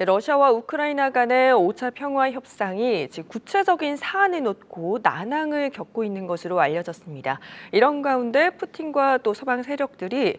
러시아와 우크라이나 간의 5차 평화 협상이 지금 구체적인 사안을 놓고 난항을 겪고 있는 것으로 알려졌습니다. 이런 가운데 푸틴과 또 서방 세력들이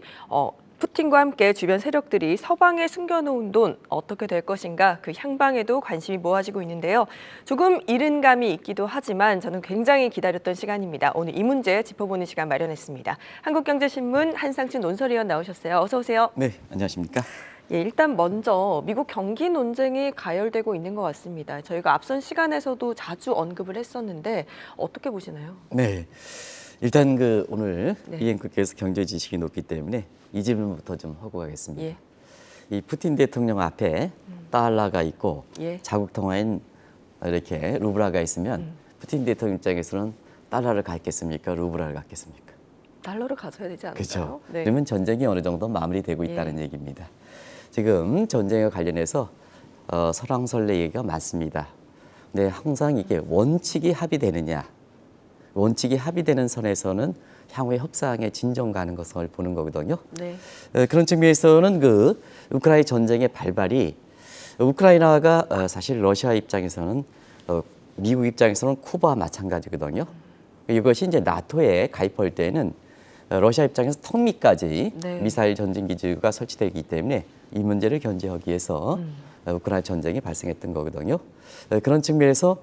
푸틴과 함께 주변 세력들이 서방에 숨겨놓은 돈 어떻게 될 것인가 그 향방에도 관심이 모아지고 있는데요. 조금 이른 감이 있기도 하지만 저는 굉장히 기다렸던 시간입니다. 오늘 이 문제 짚어보는 시간 마련했습니다. 한국경제신문 한상춘 논설위원 나오셨어요. 어서 오세요. 네, 안녕하십니까? 예, 일단 먼저 미국 경기 논쟁이 가열되고 있는 것 같습니다. 저희가 앞선 시간에서도 자주 언급을 했었는데 어떻게 보시나요? 네, 일단 오늘 네. 비행국께서 경제 지식이 높기 때문에 이 질문부터 좀 하고 가겠습니다. 예. 이 푸틴 대통령 앞에 달러가 있고 예. 자국 통화인 이렇게 루블라가 있으면 푸틴 대통령 입장에서는 달러를 갖겠습니까? 루블라를 갖겠습니까? 달러를 가져야 되지 않을까요? 그렇죠. 네. 그러면 전쟁이 어느 정도 마무리되고 있다는 예. 얘기입니다. 지금 전쟁과 관련해서 설왕설래 얘기가 많습니다. 근데 항상 이게 원칙이 합의되느냐, 원칙이 합의되는 선에서는 향후의 협상의 진정 가능성을 보는 거거든요. 네. 그런 측면에서는 우크라이나 전쟁의 발발이 우크라이나가 사실 러시아 입장에서는 미국 입장에서는 쿠바와 마찬가지거든요. 이것이 이제 나토에 가입할 때는 러시아 입장에서 턱 밑까지 네. 미사일 전진 기지가 설치되기 때문에 이 문제를 견제하기 위해서 우크라이나 전쟁이 발생했던 거거든요. 그런 측면에서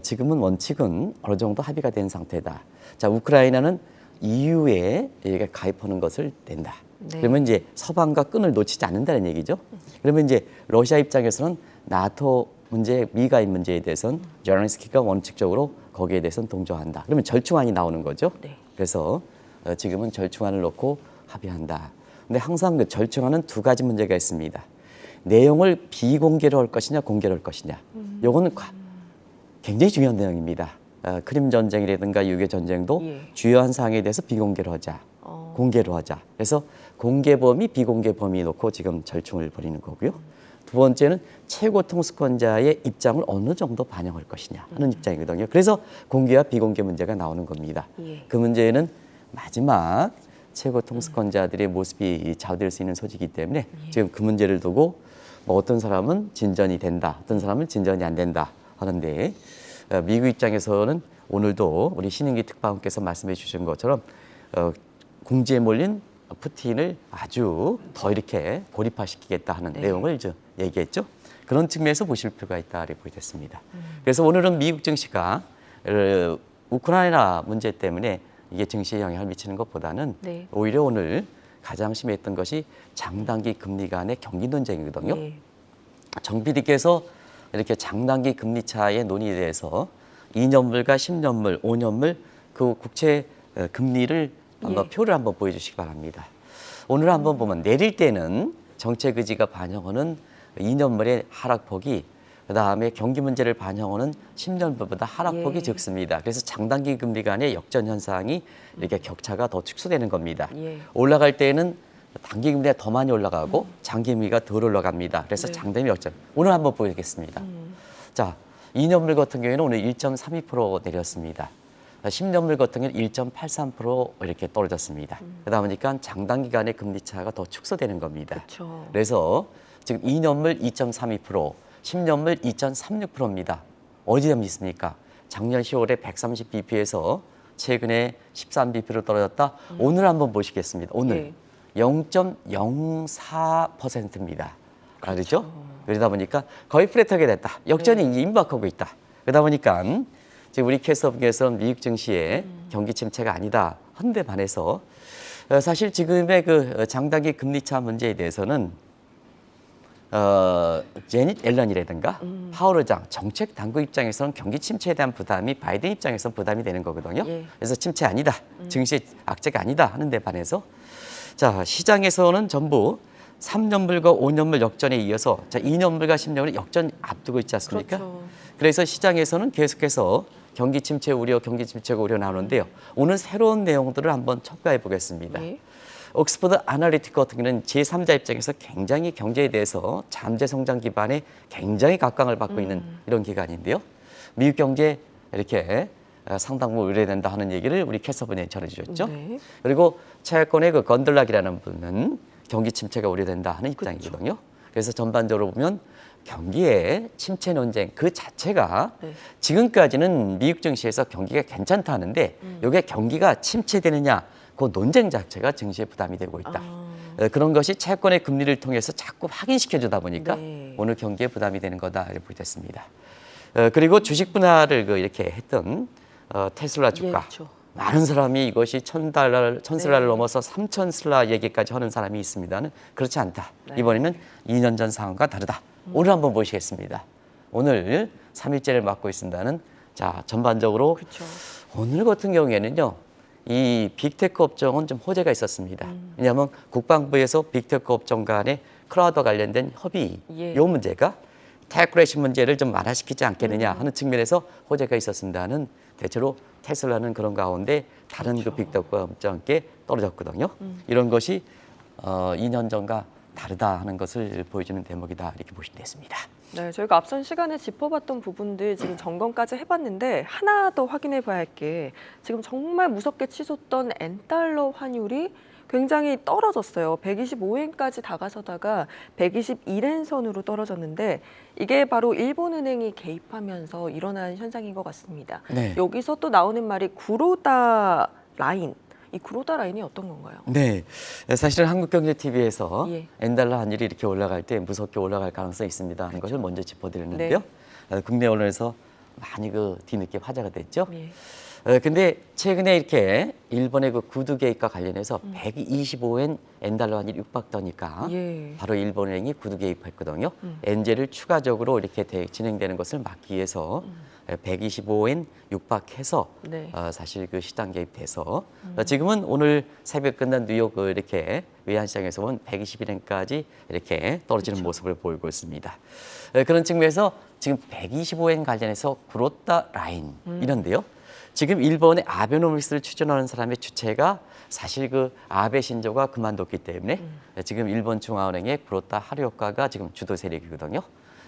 지금은 원칙은 어느 정도 합의가 된 상태다. 자, 우크라이나는 EU에 가입하는 것을 낸다. 네. 그러면 이제 서방과 끈을 놓치지 않는다는 얘기죠. 그러면 이제 러시아 입장에서는 나토 문제, 미가입 문제에 대해서는 제렌스키가 원칙적으로 거기에 대해서는 동조한다. 그러면 절충안이 나오는 거죠. 네. 그래서 지금은 절충안을 놓고 합의한다. 근데 항상 그 절충안은 두 가지 문제가 있습니다. 내용을 비공개로 할 것이냐, 공개로 할 것이냐. 요거는 굉장히 중요한 내용입니다. 크림 전쟁이라든가 유교 전쟁도 예. 주요한 사항에 대해서 비공개로 하자, 공개로 하자. 그래서 공개 범위, 비공개 범위 놓고 지금 절충을 벌이는 거고요. 두 번째는 최고 통수권자의 입장을 어느 정도 반영할 것이냐 하는 입장이거든요. 그래서 공개와 비공개 문제가 나오는 겁니다. 예. 그 문제는 마지막 최고 통수권자들의 모습이 좌우될 수 있는 소지이기 때문에 지금 그 문제를 두고 뭐 어떤 사람은 진전이 된다, 어떤 사람은 진전이 안 된다 하는데 미국 입장에서는 오늘도 우리 신인기 특파원께서 말씀해 주신 것처럼 궁지에 몰린 푸틴을 아주 더 이렇게 고립화시키겠다 하는 네. 내용을 얘기했죠. 그런 측면에서 보실 필요가 있다 이렇게 보겠습니다. 그래서 오늘은 미국 증시가 우크라이나 문제 때문에 이게 증시에 영향을 미치는 것보다는 네. 오히려 오늘 가장 심했던 것이 장단기 금리 간의 경기 논쟁이거든요. 예. 정 PD께서 이렇게 장단기 금리 차의 논의에 대해서 2년물과 10년물, 5년물 그 국채 금리를 한번 표를 한번 보여주시기 바랍니다. 오늘 한번 보면 내릴 때는 정책 의지가 반영하는 2년물의 하락폭이 그다음에 경기 문제를 반영하는 10년물보다 하락폭이 예. 적습니다. 그래서 장단기 금리 간의 역전 현상이 이렇게 격차가 더 축소되는 겁니다. 예. 올라갈 때는 단기 금리가 더 많이 올라가고 장기 금리가 덜 올라갑니다. 그래서 네. 장단기 역전. 오늘 한번 보겠습니다. 자, 2년물 같은 경우에는 오늘 1.32% 내렸습니다. 10년물 같은 경우는 1.83% 이렇게 떨어졌습니다. 그러다 보니까 장단기 간의 금리 차가 더 축소되는 겁니다. 그렇죠. 그래서 지금 2년물 2.32%, 10년물 2.36%입니다. 어디에 있습니까? 작년 10월에 130bp에서 최근에 13bp로 떨어졌다. 오늘 한번 보시겠습니다. 오늘 예. 0.04%입니다. 그렇죠? 그러다 보니까 거의 플랫하게 됐다. 역전이 이제 임박하고 있다. 그러다 보니까 지금 우리 캐스업계에서는 미국 증시의 경기 침체가 아니다 하는 데 반해서 사실 지금의 그 장단기 금리차 문제에 대해서는 제닛 옐런이라든가 파월 의장 정책 당국 입장에서는 경기 침체에 대한 부담이 바이든 입장에서는 부담이 되는 거거든요. 예. 그래서 침체 아니다, 증시 악재가 아니다 하는 데 반해서 자 시장에서는 전부 3년물과 5년물 역전에 이어서 자 2년물과 10년물이 역전 앞두고 있지 않습니까? 그렇죠. 그래서 시장에서는 계속해서 경기 침체 우려, 경기 침체가 우려 나오는데요. 오늘 새로운 내용들을 한번 첨가해 보겠습니다. 예. 옥스퍼드 아날리티크 같은 경우는 제3자 입장에서 굉장히 경제에 대해서 잠재 성장 기반에 굉장히 각광을 받고 있는 이런 기관인데요. 미국 경제 이렇게 상당 부분 우려된다 하는 얘기를 우리 캐서분이 전해주셨죠. 네. 그리고 차야권의 그 건들락이라는 분은 경기 침체가 우려된다 하는 입장이거든요. 그래서 전반적으로 보면 경기의 침체 논쟁 그 자체가 네. 지금까지는 미국 증시에서 경기가 괜찮다 하는데 이게 경기가 침체되느냐 그 논쟁 자체가 증시에 부담이 되고 있다. 그런 것이 채권의 금리를 통해서 자꾸 확인시켜 주다 보니까 네. 오늘 경기에 부담이 되는 거다 이렇게 보게 됐습니다. 그리고 주식 분할을 이렇게 했던 테슬라 주가. 예, 그렇죠. 많은 사람이 이것이 $1,000슬라를 네. 넘어서 3,000슬라 얘기까지 하는 사람이 있습니다는 그렇지 않다. 네. 이번에는 2년 전 상황과 다르다. 오늘 한번 보시겠습니다. 오늘 3일째를 맡고 있습니다는 자 전반적으로 그렇죠. 오늘 같은 경우에는요. 이 빅테크 업종은 좀 호재가 있었습니다. 왜냐하면 국방부에서 빅테크 업종 간의 클라우드 관련된 협의 예. 이 문제가 테크레이션 문제를 좀 완화시키지 않겠느냐 하는 측면에서 호재가 있었습니다는 대체로 테슬라는 그런 가운데 다른 그렇죠. 그 빅테크 업종과 함께 떨어졌거든요. 이런 것이 2년 전과 다르다 하는 것을 보여주는 대목이다 이렇게 보시면 되겠습니다. 네, 저희가 앞선 시간에 짚어봤던 부분들 지금 점검까지 해봤는데 하나 더 확인해 봐야 할 게 지금 정말 무섭게 치솟던 엔달러 환율이 굉장히 떨어졌어요. 125엔까지 다가서다가 121엔 선으로 떨어졌는데 이게 바로 일본은행이 개입하면서 일어난 현상인 것 같습니다. 네. 여기서 또 나오는 말이 구로다 라인. 이 구로다 라인이 어떤 건가요? 네, 사실은 한국경제TV에서 예. 엔달러 환율이 이렇게 올라갈 때 무섭게 올라갈 가능성이 있습니다 하는 것을 먼저 짚어드렸는데요. 네. 국내 언론에서 많이 뒤늦게 화제가 됐죠. 예. 근데 최근에 이렇게 일본의 그 구두 개입과 관련해서 125엔 엔달러 환율이 육박되니까 예. 바로 일본은행이 구두 개입했거든요. 엔제를 추가적으로 이렇게 진행되는 것을 막기 위해서 125엔 육박해서 네. 사실 그 시장 개입돼서 지금은 오늘 새벽 끝난 뉴욕 이렇게 외환시장에서 본 121엔까지 이렇게 떨어지는 그렇죠. 모습을 보이고 있습니다. 그런 측면에서 지금 125엔 관련해서 구로다 라인 이런데요. 지금 일본의 아베노믹스를 추진하는 사람의 주체가 사실 그 아베 신조가 그만뒀기 때문에 지금 일본 중앙은행의 구로다 하루효과가 지금 주도 세력이거든요.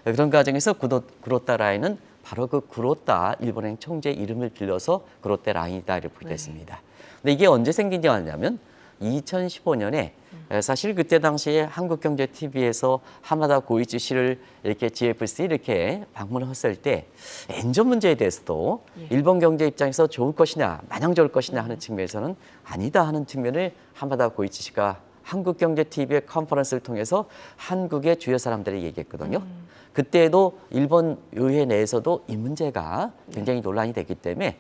그런 과정에서 구로다 라인은 바로 그 구로다 일본행 총재 이름을 빌려서 구로다 라인이다 이렇게 보게 됐습니다. 근데 이게 언제 생긴지 아냐면 2015년에 사실 그때 당시에 한국경제TV에서 하마다 고이치 씨를 이렇게 GFC 이렇게 방문을 했을 때 엔저 문제에 대해서도 일본 경제 입장에서 좋을 것이냐 마냥 좋을 것이냐 하는 측면에서는 아니다 하는 측면을 하마다 고이치 씨가 한국경제TV의 컨퍼런스를 통해서 한국의 주요 사람들이 얘기했거든요. 그때도 일본 의회 내에서도 이 문제가 굉장히 논란이 됐기 때문에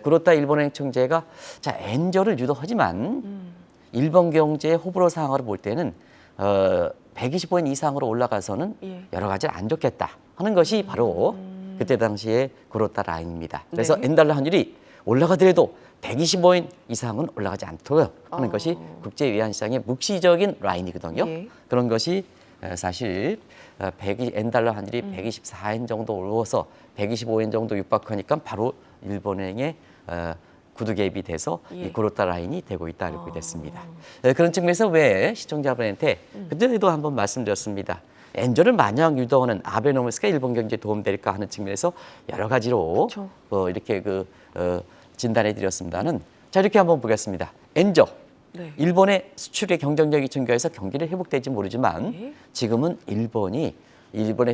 구로다 일본행 총재가 자 엔저를 유도하지만 일본 경제의 호불호 상황으로 볼 때는 125엔 이상으로 올라가서는 예. 여러 가지 안 좋겠다 하는 것이 바로 그때 당시에 구로다 라인입니다. 그래서 네. 엔달러 환율이 올라가더라도 125엔 이상은 올라가지 않도록 하는 것이 국제 외환시장의 묵시적인 라인이거든요. 예. 그런 것이 사실 엔달러 환율이 124엔 정도 올라서 125엔 정도 육박하니까 바로 일본행의 구두 개입이 돼서 예. 이 구로다 라인이 되고 있다 이렇게 됐습니다. 그런 측면에서 왜 시청자분한테 그때도 한번 말씀드렸습니다. 엔저를 마냥 유도하는 아베노믹스가 일본 경제에 도움될까 하는 측면에서 여러 가지로 그렇죠. 이렇게 진단해 드렸습니다는 자 이렇게 한번 보겠습니다. 엔저 네. 일본의 수출의 경쟁력이 증가해서 경기를 회복될지 모르지만 네. 지금은 일본의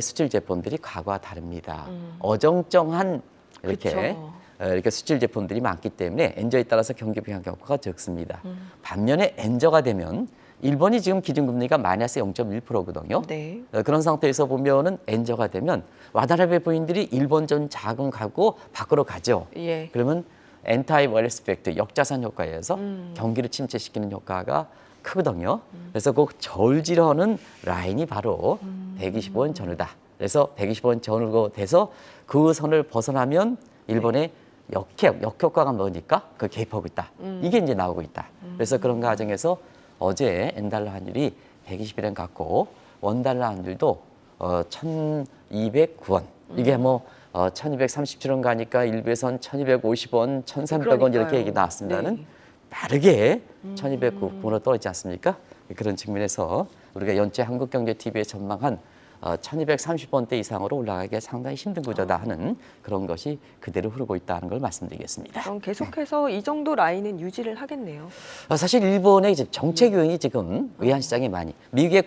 수출 제품들이 과거와 다릅니다. 어정쩡한 이렇게 그쵸. 이렇게 수출 제품들이 많기 때문에 엔저에 따라서 경기 부양 효과가 적습니다. 반면에 엔저가 되면 일본이 지금 기준금리가 마이너스 0.1%거든요. 네. 그런 상태에서 보면은 엔저가 되면 와다나베 부인들이 일본 전 자금 갖고 밖으로 가죠. 예. 그러면 엔타이 월레스 팩트 역자산 효과에 의해서 경기를 침체시키는 효과가 크거든요. 그래서 그 저울질하는 라인이 바로 125원 전후다. 그래서 125원 전후로 돼서 그 선을 벗어나면 일본의 역효과가 뭐니까 그 개입하고 있다. 이게 이제 나오고 있다. 그래서 그런 과정에서 어제 엔달러 환율이 121엔 갔고 원달러 환율도 1,209원. 이게 1,237원 가니까 일부에선 1,250원, 1,300원 이렇게 얘기 나왔습니다는 네. 다르게 1,209원으로 떨어지지 않습니까? 그런 측면에서 우리가 연체 한국경제TV에 전망한 1,230원대 이상으로 올라가기가 상당히 힘든 구조다 하는 그런 것이 그대로 흐르고 있다는 걸 말씀드리겠습니다. 그럼 계속해서 이 정도 라인은 유지를 하겠네요. 사실 일본의 이제 정책 요인이 지금 외환시장에 많이 미국의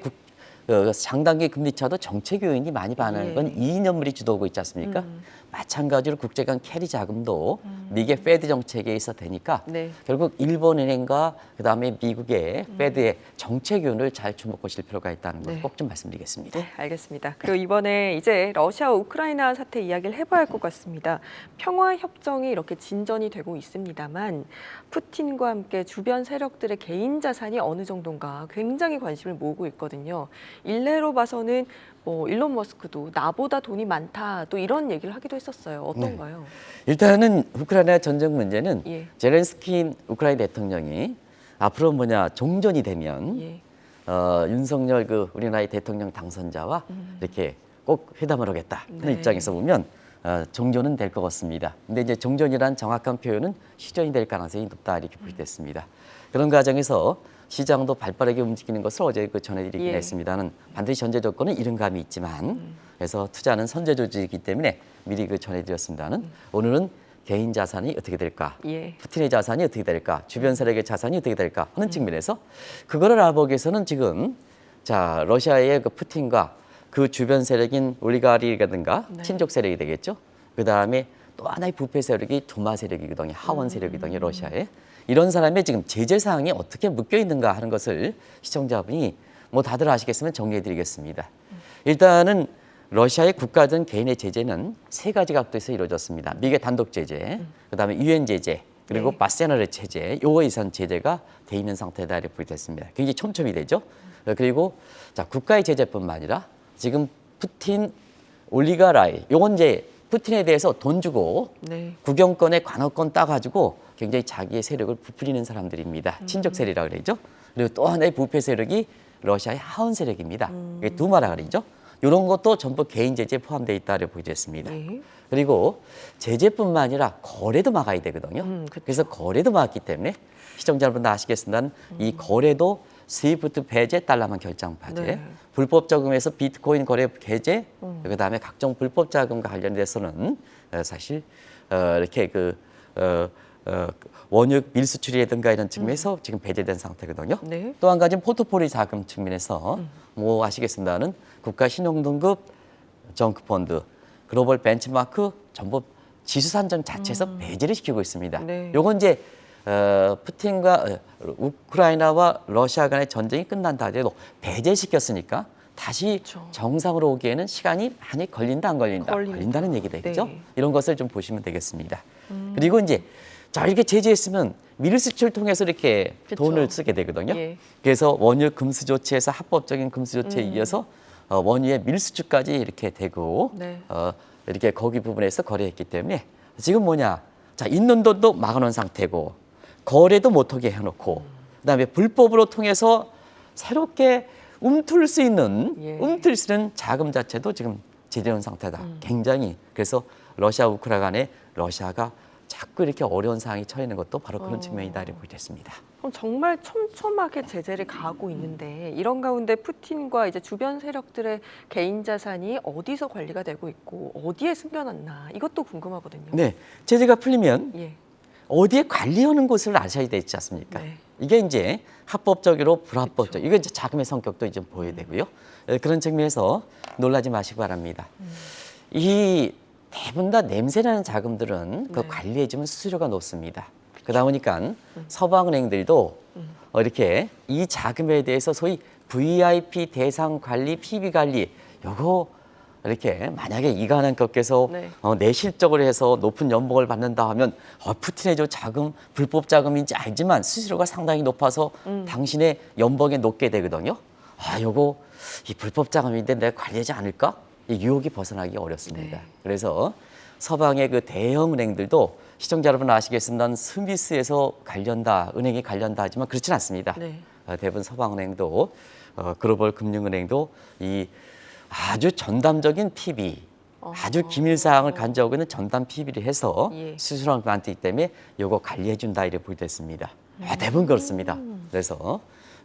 장단기 금리 차도 정책 요인이 많이 반하는 건 이인연물이 주도하고 있지 않습니까? 마찬가지로 국제 간 캐리 자금도 미국의 페드 정책에 있어 되니까 네. 결국 일본은행과 그다음에 미국의 페드의 정책 요인을 잘 주목하실 필요가 있다는 걸 네. 꼭 좀 말씀드리겠습니다. 네, 알겠습니다. 그리고 이번에 이제 러시아와 우크라이나 사태 이야기를 해봐야 할 것 같습니다. 평화 협정이 이렇게 진전이 되고 있습니다만 푸틴과 함께 주변 세력들의 개인 자산이 어느 정도인가 굉장히 관심을 모으고 있거든요. 일례로 봐서는 일론 머스크도 나보다 돈이 많다 또 이런 얘기를 하기도 했었어요. 어떤가요? 일단은 우크라이나 전쟁 문제는 예. 제렌스키 우크라이나 대통령이 앞으로 종전이 되면 예. 윤석열 우리나라의 대통령 당선자와 이렇게 꼭 회담을 하겠다 하는 네. 입장에서 보면 종전은 될 것 같습니다. 근데 이제 종전이란 정확한 표현은 시전이 될 가능성이 높다 이렇게 보여졌습니다. 그런 과정에서 시장도 발빠르게 움직이는 것을 어제 전해드리긴 예. 했습니다는 반드시 전제 조건은 이른감이 있지만 그래서 투자는 선제 조직이기 때문에 미리 전해드렸습니다는 오늘은 개인 자산이 어떻게 될까, 예. 푸틴의 자산이 어떻게 될까, 주변 세력의 자산이 어떻게 될까 하는 측면에서 그거를 알아보기 위해서는 지금 자 러시아의 푸틴과 그 주변 세력인 올리가리라든가 네. 친족 세력이 되겠죠. 그 다음에 또 하나의 부패 세력이 두마 세력이거든요. 하원 세력이거든요. 러시아에. 이런 사람의 지금 제재 사항이 어떻게 묶여 있는가 하는 것을 시청자분이 다들 아시겠으면 정리해드리겠습니다. 일단은 러시아의 국가든 개인의 제재는 세 가지 각도에서 이루어졌습니다. 미국의 단독 제재, 그다음에 유엔 제재, 그리고 네. 바세너르 제재, 요거 이상 제재가 돼 있는 상태다 이렇게 보여졌습니다. 굉장히 촘촘히 되죠. 그리고 자 국가의 제재뿐만 아니라 지금 푸틴 올리가라이, 요건 이제 푸틴에 대해서 돈 주고 네. 국영권의 관할권 따가지고 굉장히 자기의 세력을 부풀리는 사람들입니다. 친족 세력이라고 그러죠. 그리고 또 하나의 부패 세력이 러시아의 하원 세력입니다. 이게 두마라 그러죠. 이런 것도 전부 개인 제재에 포함되어 있다고 보여졌습니다. 네. 그리고 제재뿐만 아니라 거래도 막아야 되거든요. 그쵸. 그래서 거래도 막기 때문에 시청자 여러분 다 아시겠습니다만 이 거래도 스위프트 배제, 달러만 결정파제, 네. 불법 저금에서 비트코인 거래 배제, 그다음에 각종 불법 자금과 관련돼서는 사실 이렇게 원유 밀수출이라든가 이런 측면에서 지금 배제된 상태거든요. 네. 또 한 가지는 포트폴리오 자금 측면에서 아시겠습니다는 국가 신용등급 정크펀드, 글로벌 벤치마크 전부 지수 산정 자체에서 배제를 시키고 있습니다. 네. 요건 이제 푸틴과 우크라이나와 러시아 간의 전쟁이 끝난다 하더라도 배제시켰으니까 다시 그렇죠. 정상으로 오기에는 시간이 많이 걸린다 안 걸린다? 걸린다는 얘기다 네. 그죠? 이런 것을 좀 보시면 되겠습니다. 그리고 이제 자 이렇게 제재했으면 밀수출 통해서 이렇게 그쵸. 돈을 쓰게 되거든요. 예. 그래서 원유 금수 조치에서 합법적인 금수 조치에 이어서 원유의 밀수출까지 이렇게 되고 네. 이렇게 거기 부분에서 거래했기 때문에 지금 자 있는 돈도 막아놓은 상태고 거래도 못하게 해놓고 그다음에 불법으로 통해서 새롭게 움틀 수 있는 자금 자체도 지금 제재한 상태다. 굉장히 그래서 러시아 우크라이나 간에 러시아가 자꾸 이렇게 어려운 상황이 처해 있는 것도 바로 그런 측면이다 이렇게 보겠습니다. 그럼 정말 촘촘하게 제재를 가하고 있는데 이런 가운데 푸틴과 이제 주변 세력들의 개인 자산이 어디서 관리가 되고 있고 어디에 숨겨놨나 이것도 궁금하거든요. 네, 제재가 풀리면 예. 어디에 관리하는 곳을 아셔야 되지 않습니까? 네. 이게 이제 합법적으로 불합법적, 이거 이제 자금의 성격도 이제 보여야 되고요. 그런 측면에서 놀라지 마시기 바랍니다. 이 대부분 다 냄새나는 자금들은 그 네. 관리해주면 수수료가 높습니다. 그러다 보니까 서방은행들도 이렇게 이 자금에 대해서 소위 VIP 대상 관리, PB 관리, 요거 이렇게 만약에 이간한 것께서 네. 내 실적을 해서 높은 연봉을 받는다 하면 푸틴의 저 자금 불법 자금인지 알지만 수수료가 상당히 높아서 당신의 연봉에 높게 되거든요. 요거 이 불법 자금인데 내가 관리하지 않을까? 이 유혹이 벗어나기 어렵습니다. 네. 그래서 서방의 그 대형 은행들도 시청자 여러분 아시겠습니다만 스위스에서 관련다, 은행이 관련다 하지만 그렇진 않습니다. 네. 대부분 서방은행도 글로벌 금융은행도 이 아주 전담적인 PB, 아주 기밀 사항을 간주하고 있는 전담 PB를 해서 예. 수수료를 많기 때문에 요거 관리해 준다 이렇게 보여졌습니다. 대부분 그렇습니다.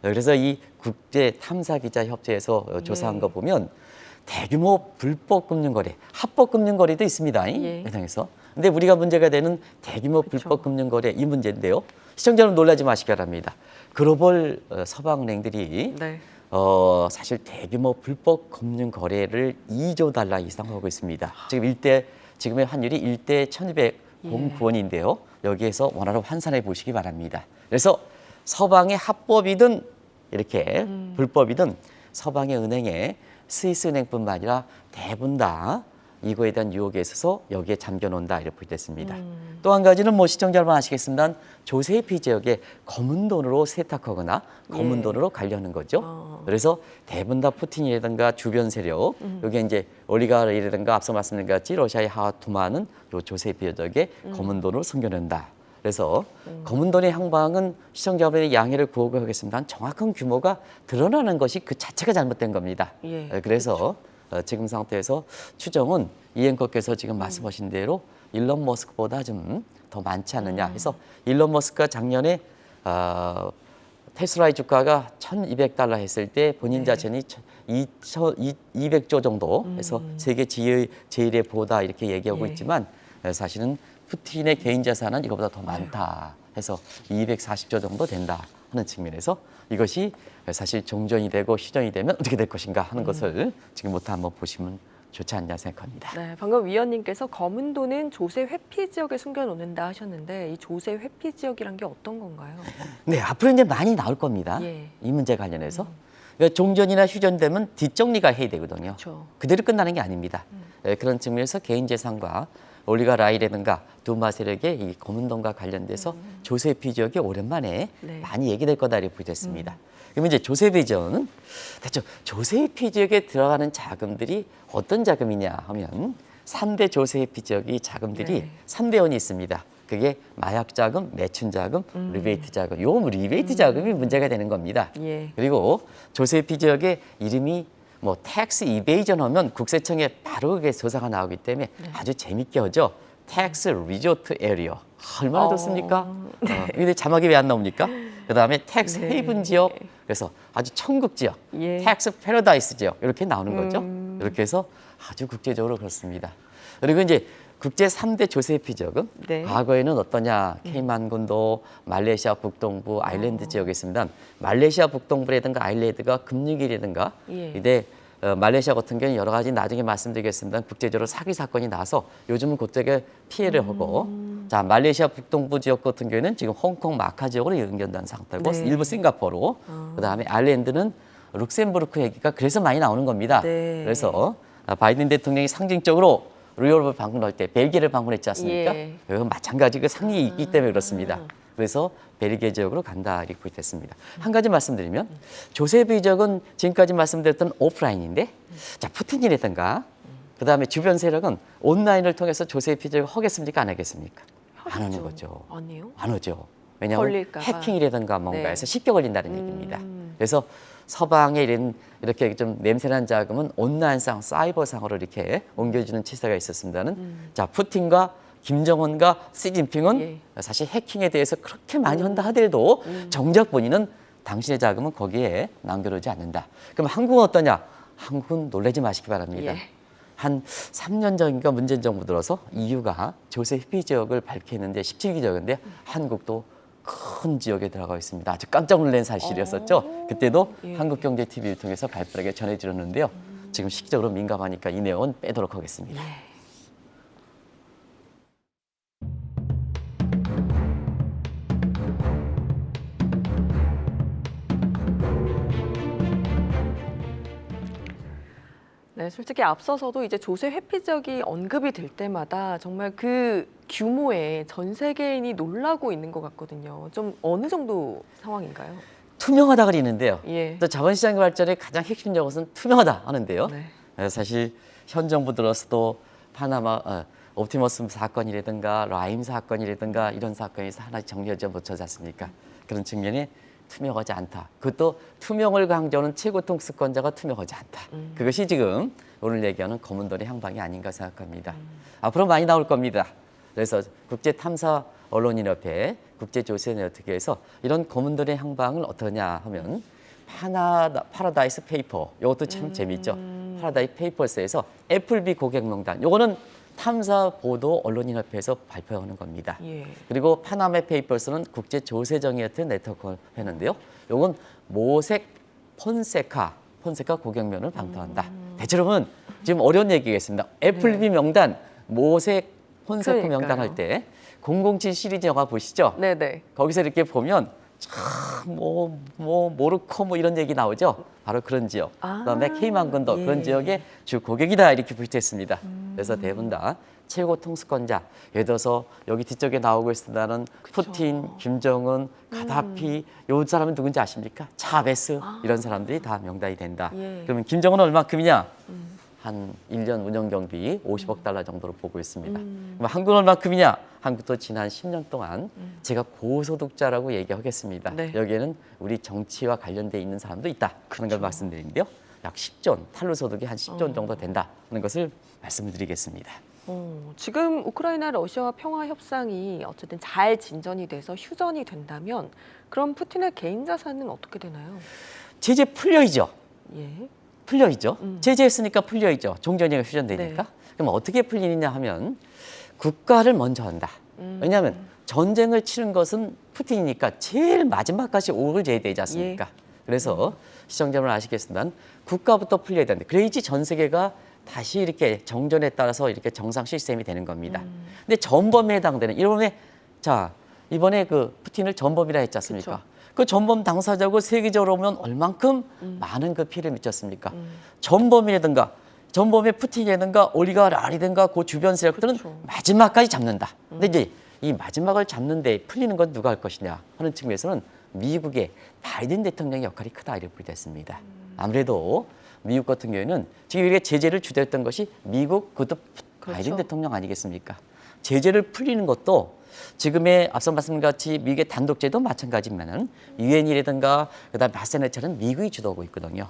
그래서 이 국제 탐사 기자 협회에서 조사한 거 보면 대규모 불법 금융 거래, 합법 금융 거래도 있습니다. 예. 세상에서. 근데 우리가 문제가 되는 대규모 불법 금융 거래 이 문제인데요. 시청자는 놀라지 마시기 바랍니다. 글로벌 서방 은행들이 네. 사실 대규모 불법 금융 거래를 2조 달러 이상 하고 있습니다. 지금의 환율이 1대 1,209원인데요. 여기에서 원화로 환산해 보시기 바랍니다. 그래서 서방의 합법이든 이렇게 불법이든 서방의 은행에 스위스 은행뿐만 아니라 대부분 다 이거에 대한 유혹에 있어서 여기에 잠겨놓는다 이렇게 됐습니다. 또 한 가지는 뭐 시청자 여러분 아시겠습니다만 조세피 지역에 검은 돈으로 세탁하거나 검은 돈으로 가려는 거죠. 그래서 대부분 다 푸틴이라든가 주변 세력, 여기 이제 올리가르이라든가 앞서 말씀드린 것 같이 러시아의 하와투마는 요 조세피 지역에 검은 돈으로 숨겨낸다. 그래서 검은 돈의 향방은 시청자분의 양해를 구하겠습니다. 정확한 규모가 드러나는 것이 그 자체가 잘못된 겁니다. 예, 그래서 지금 상태에서 추정은 이 앵커께서 지금 말씀하신 대로 일론 머스크보다 좀 더 많지 않느냐 해서 일론 머스크가 작년에 테슬라의 주가가 1,200달러 했을 때 본인 자산이 200조 정도 해서 세계 제일의 보다 이렇게 얘기하고 있지만 사실은 푸틴의 개인 자산은 이거보다 더 많다 해서 240조 정도 된다 하는 측면에서 이것이 사실 종전이 되고 시전이 되면 어떻게 될 것인가 하는 것을 지금부터 한번 보시면 좋지 않냐 생각합니다. 네, 방금 위원님께서 검은 돈은 조세 회피 지역에 숨겨놓는다 하셨는데 이 조세 회피 지역이란 게 어떤 건가요? 네, 앞으로 이제 많이 나올 겁니다. 예. 이 문제 관련해서. 그러니까 종전이나 휴전되면 뒷정리가 해야 되거든요. 그렇죠. 그대로 끝나는 게 아닙니다. 그런 측면에서 개인 재산과 올리가라이라든가 두마 세력의 이 검은 돈과 관련돼서 조세피 지역이 오랜만에 네. 많이 얘기될 거다 이렇게 보겠습니다. 그러면 이제 조세피 지역은 대체 조세피 지역에 들어가는 자금들이 어떤 자금이냐 하면 3대 조세피 지역이 자금들이 네. 3대 원이 있습니다. 그게 마약 자금, 매춘 자금, 리베이트 자금. 요 리베이트 자금이 문제가 되는 겁니다. 예. 그리고 조세피 지역의 이름이 뭐 텍스 이베이전 하면 국세청에 바로 그게 조사가 나오기 때문에 아주 재밌게 하죠. 텍스 리조트 에리어. 얼마나 좋습니까? 근데 자막이 왜 안 나옵니까? 그다음에 텍스 네. 헤이븐 지역. 그래서 아주 천국 지역, 예. 텍스 패러다이스 지역 이렇게 나오는 거죠. 이렇게 해서 아주 국제적으로 그렇습니다. 그리고 이제 국제 3대 조세피 지역은 네. 과거에는 어떠냐? 케이만군도, 말레이시아 북동부, 아일랜드 지역에 있습니다. 말레이시아 북동부라든가 아일랜드가 금융위기라든가 예. 이때 말레이시아 같은 경우는 여러 가지 나중에 말씀드리겠습니다. 국제적으로 사기 사건이 나서 요즘은 그쪽에 피해를 하고 자 말레이시아 북동부 지역 같은 경우에는 지금 홍콩 마카 지역으로 연결된 상태고 네. 일부 싱가포르 그다음에 아일랜드는 룩셈부르크 얘기가 그래서 많이 나오는 겁니다. 네. 그래서 바이든 대통령이 상징적으로 유럽을 방문할 때 벨기에를 방문했지 않습니까? 예. 그건 마찬가지 그 상이 있기 때문에 그렇습니다. 그래서 벨기에 지역으로 간다 이렇게 됐습니다. 한 가지 말씀드리면 조세피 지역은 지금까지 말씀드렸던 오프라인인데 자 푸틴이라든가 그다음에 주변 세력은 온라인을 통해서 조세피 지역을 하겠습니까 안 하겠습니까? 안 하는 거죠. 아니요. 안 하죠. 왜냐하면 걸릴까 봐. 해킹이라든가 뭔가 네. 해서 쉽게 걸린다는 얘기입니다. 그래서 서방의 이렇게 좀 냄새난 자금은 온라인상, 사이버상으로 이렇게 옮겨주는 치사가 있었습니다는 자, 푸틴과 김정은과 시진핑은 예. 사실 해킹에 대해서 그렇게 많이 한다 하더라도 정작 본인은 당신의 자금은 거기에 남겨놓지 않는다. 그럼 한국은 어떠냐? 한국은 놀라지 마시기 바랍니다. 예. 한 3년 전인가 문재인 정부 들어서 EU가 조세 회피 지역을 밝혔는데 17기 지역인데 한국도 큰 지역에 들어가 있습니다. 아주 깜짝 놀란 사실이었었죠. 그때도 예. 한국경제TV를 통해서 발빠르게 전해드렸는데요. 지금 시기적으로 민감하니까 이 내용은 빼도록 하겠습니다. 예. 네, 솔직히 앞서서도 이제 조세 회피 지역이 언급이 될 때마다 정말 그 규모에 전 세계인이 놀라고 있는 것 같거든요. 좀 어느 정도 상황인가요? 투명하다 그러는데요. 예. 또 자본시장 발전의 가장 핵심적인 것은 투명하다 하는데요. 네. 사실 현 정부 들어서도 파나마 옵티머스 사건이라든가 라임 사건이라든가 이런 사건에서 하나씩 정리하지 못하지 않습니까? 그런 측면에 투명하지 않다. 그것도 투명을 강조하는 최고 통수권자가 투명하지 않다. 그것이 지금 오늘 얘기하는 검은 돈의 향방이 아닌가 생각합니다. 앞으로 많이 나올 겁니다. 그래서 국제탐사 언론인협회, 국제조세네트워크에서 이런 검은 돈의 향방을 어떠냐 하면 파라다이스 페이퍼, 이것도 참 재밌죠. 파라다이스 페이퍼스에서 애플비 고객명단, 요거는 탐사 보도 언론인협회에서 발표하는 겁니다. 예. 그리고 파나마 페이퍼스는 국제조세정의협회 네트워크 했는데요. 요건 모색 폰세카 고경면을 방통한다. 대체로는 지금 어려운 얘기겠습니다. 애플비 명단 모색 폰세카 그러니까요. 명단 할 때 007 시리즈 영화 보시죠? 네네. 거기서 이렇게 보면 모르코 뭐 이런 얘기 나오죠. 바로 그런 지역. 그다음에 케이만군도 예. 그런 지역의 주 고객이다 이렇게 부르했습니다. 그래서 대부분 다 최고 통수권자. 예를 들어서 여기 뒤쪽에 나오고 있다는 푸틴, 김정은, 가다피 요 사람은 누군지 아십니까? 차베스 이런 사람들이 다 명단이 된다. 예. 그러면 김정은은 얼마큼이냐? 한 1년 운영 경비 50억 달러 정도로 보고 있습니다. 그럼 한국은 얼마큼이냐? 한국도 지난 10년 동안 제가 고소득자라고 얘기하겠습니다. 네. 여기에는 우리 정치와 관련돼 있는 사람도 있다. 그런 걸 말씀드리는데요. 약 10조, 탄로소득이 한 10조 정도 된다는 것을 말씀을 드리겠습니다. 지금 우크라이나 러시아와 평화 협상이 어쨌든 잘 진전이 돼서 휴전이 된다면 그럼 푸틴의 개인 자산은 어떻게 되나요? 제재 풀려있죠. 예. 풀려있죠. 제재했으니까 풀려있죠. 종전이가 휴전되니까. 네. 그럼 어떻게 풀리느냐 하면 국가를 먼저 한다. 왜냐하면 전쟁을 치른 것은 푸틴이니까 제일 마지막까지 옥을 재야 되지 않습니까? 그래서 시청자분 아시겠지만 국가부터 풀려야 되는데 그래야지 전 세계가 다시 이렇게 정전에 따라서 이렇게 정상 시스템이 되는 겁니다. 근데 전범에 해당되는 이번에 그 푸틴을 전범이라 했지 않습니까? 그쵸. 그 전범 당사자고 세계적으로 보면 얼만큼 많은 그 피해를 미쳤습니까? 전범이라든가 전범의 푸틴이라든가 올리가라리든가 그 주변 세력들은 그쵸. 마지막까지 잡는다. 근데 이제 이 마지막을 잡는데 풀리는 건 누가 할 것이냐 하는 측면에서는 미국의 바이든 대통령의 역할이 크다 이렇게 보겠습니다. 아무래도 미국 같은 경우에는 지금 이렇게 제재를 주도했던 것이 미국 그것도 바이든 그렇죠. 대통령 아니겠습니까? 제재를 풀리는 것도 지금의 앞서 말씀같이 미국의 단독제도 마찬가지지만은 유엔이라든가 그다음 바세네처럼 미국이 주도하고 있거든요.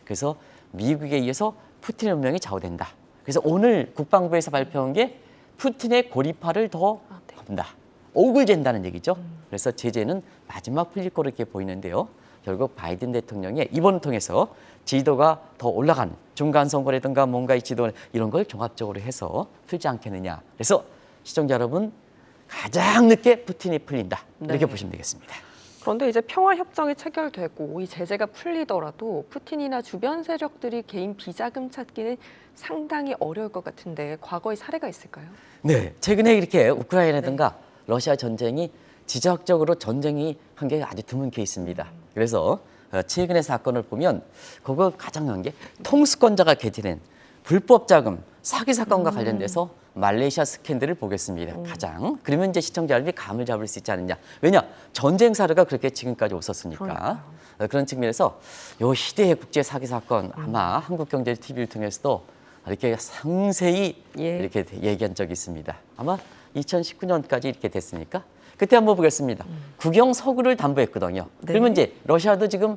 그래서 미국에 의해서 푸틴의 운명이 좌우된다. 그래서 오늘 국방부에서 발표한 게 푸틴의 고립화를 더 한다. 옥을 잰다는 얘기죠. 그래서 제재는 마지막 풀릴 거로 이렇게 보이는데요. 결국 바이든 대통령의 이번을 통해서 지지도가 더 올라간 중간 선거라든가 뭔가 이 지도 이런 걸 종합적으로 해서 풀지 않겠느냐. 그래서 시청자 여러분 가장 늦게 푸틴이 풀린다. 이렇게 네. 보시면 되겠습니다. 그런데 이제 평화 협정이 체결되고 이 제재가 풀리더라도 푸틴이나 주변 세력들이 개인 비자금 찾기는 상당히 어려울 것 같은데 과거의 사례가 있을까요? 네, 최근에 이렇게 우크라이나라든가 러시아 전쟁이 지적적으로 전쟁이 한 게 아주 드문 케이스입니다. 그래서 최근의 사건을 보면 그거 가장 한 게 통수권자가 개진된 불법 자금 사기 사건과 관련돼서 말레이시아 스캔들을 보겠습니다. 가장 그러면 이제 시청자 여러분이 감을 잡을 수 있지 않느냐. 왜냐 전쟁 사례가 그렇게 지금까지 없었으니까. 그런 측면에서 요 시대의 국제 사기 사건 아마 한국경제TV를 통해서도 이렇게 상세히 예. 이렇게 얘기한 적이 있습니다. 아마 2019년까지 이렇게 됐으니까 그때 한번 보겠습니다. 국영 석유를 담보했거든요. 네. 그러면 이제 러시아도 지금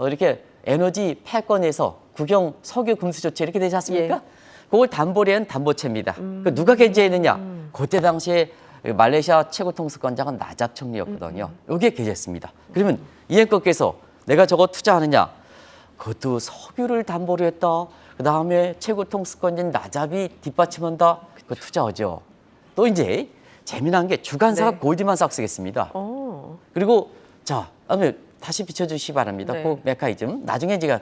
이렇게 에너지 패권에서 국영 석유 금수 조치 이렇게 되지 않습니까? 예. 그걸 담보를 한 담보체입니다. 그 누가 게재했느냐? 그때 당시에 말레이시아 최고 통수권자가 나잡 총리였거든요. 여기에 게재했습니다. 그러면 이행국께서 내가 저거 투자하느냐? 그것도 석유를 담보로 했다. 그 다음에 최고 통수권자인 나잡이 뒷받침한다. 그 투자하죠. 또 이제 재미난 게 주간사가 네. 골드만삭스겠습니다. 그리고 그러면 다시 비춰주시기 바랍니다. 네. 그 메커니즘 나중에 제가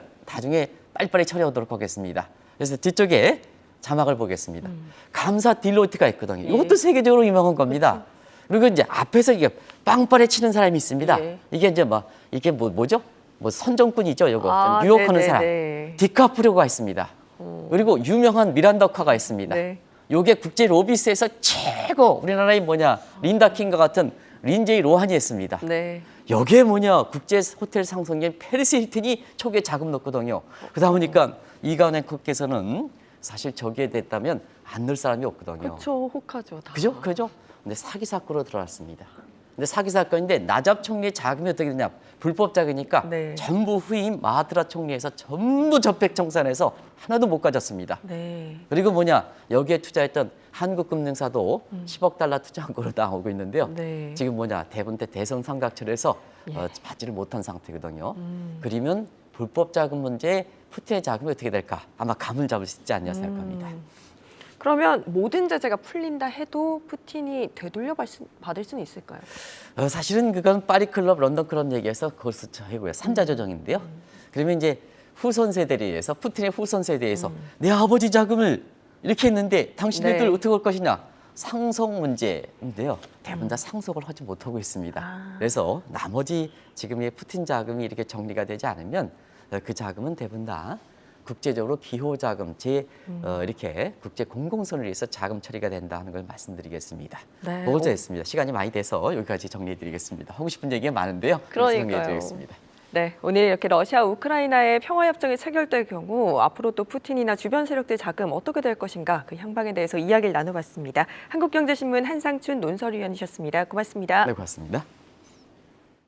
빨리빨리 처리하도록 하겠습니다. 그래서 뒤쪽에 자막을 보겠습니다. 감사 딜로이트가 있거든요. 예. 이것도 세계적으로 유명한 겁니다. 그리고 이제 앞에서 이게 빵빠레 치는 사람이 있습니다. 예. 이게 이제 이게 뭐죠? 선정꾼이죠, 이거. 유혹하는 사람. 네네네. 디카프리오가 있습니다. 그리고 유명한 미란다카가 있습니다. 네. 요게 국제 로비스에서 최고 우리나라의 린다 킹과 같은 린제이 로한이 했습니다. 네. 여기에 국제 호텔 상속인 페리스 힐튼이 초기에 자금 넣었거든요. 그러다 보니까 이가은 앵커께서는 사실 저기에 됐다면 안 넣을 사람이 없거든요. 그렇죠. 혹하죠. 다. 그죠? 근데 사기 사건으로 들어왔습니다. 근데 사기 사건인데 나잡 총리의 자금이 어떻게 되냐? 불법 자금이니까 네. 전부 후임 마하트라 총리에서 전부 적백 청산해서 하나도 못 가졌습니다. 네. 그리고 여기에 투자했던 한국금융사도 10억 달러 투자한 걸로 나오고 있는데요. 네. 지금 대부분 대선 삼각철에서 받지를 못한 상태거든요. 그러면 불법 자금 문제에 푸틴의 자금이 어떻게 될까? 아마 감을 잡을 수 있지 않냐 생각합니다. 그러면 모든 제재가 풀린다 해도 푸틴이 되돌려 받을 수는 있을까요? 사실은 그건 파리 클럽, 런던 클럽 얘기해서 그것을 해고요. 3자 조정인데요. 그러면 이제 후손 세대에 의해서 푸틴의 후손 세대에 의해서 내 아버지 자금을 이렇게 했는데 당신네들 네. 어떻게 할 것이냐. 상속 문제인데요. 대부분 다 상속을 하지 못하고 있습니다. 아. 그래서 나머지 지금의 푸틴 자금이 이렇게 정리가 되지 않으면 그 자금은 대부분 다 국제적으로 기호 자금, 이렇게 국제 공공선을 위해서 자금 처리가 된다 하는 걸 말씀드리겠습니다. 네. 보고자 했습니다. 시간이 많이 돼서 여기까지 정리해드리겠습니다. 하고 싶은 얘기가 많은데요. 그러니까요. 정리해드리겠습니다. 네, 오늘 이렇게 러시아 우크라이나의 평화협정이 체결될 경우 앞으로 또 푸틴이나 주변 세력들 자금 어떻게 될 것인가 그 향방에 대해서 이야기를 나눠봤습니다. 한국경제신문 한상춘 논설위원이셨습니다. 고맙습니다. 네, 고맙습니다.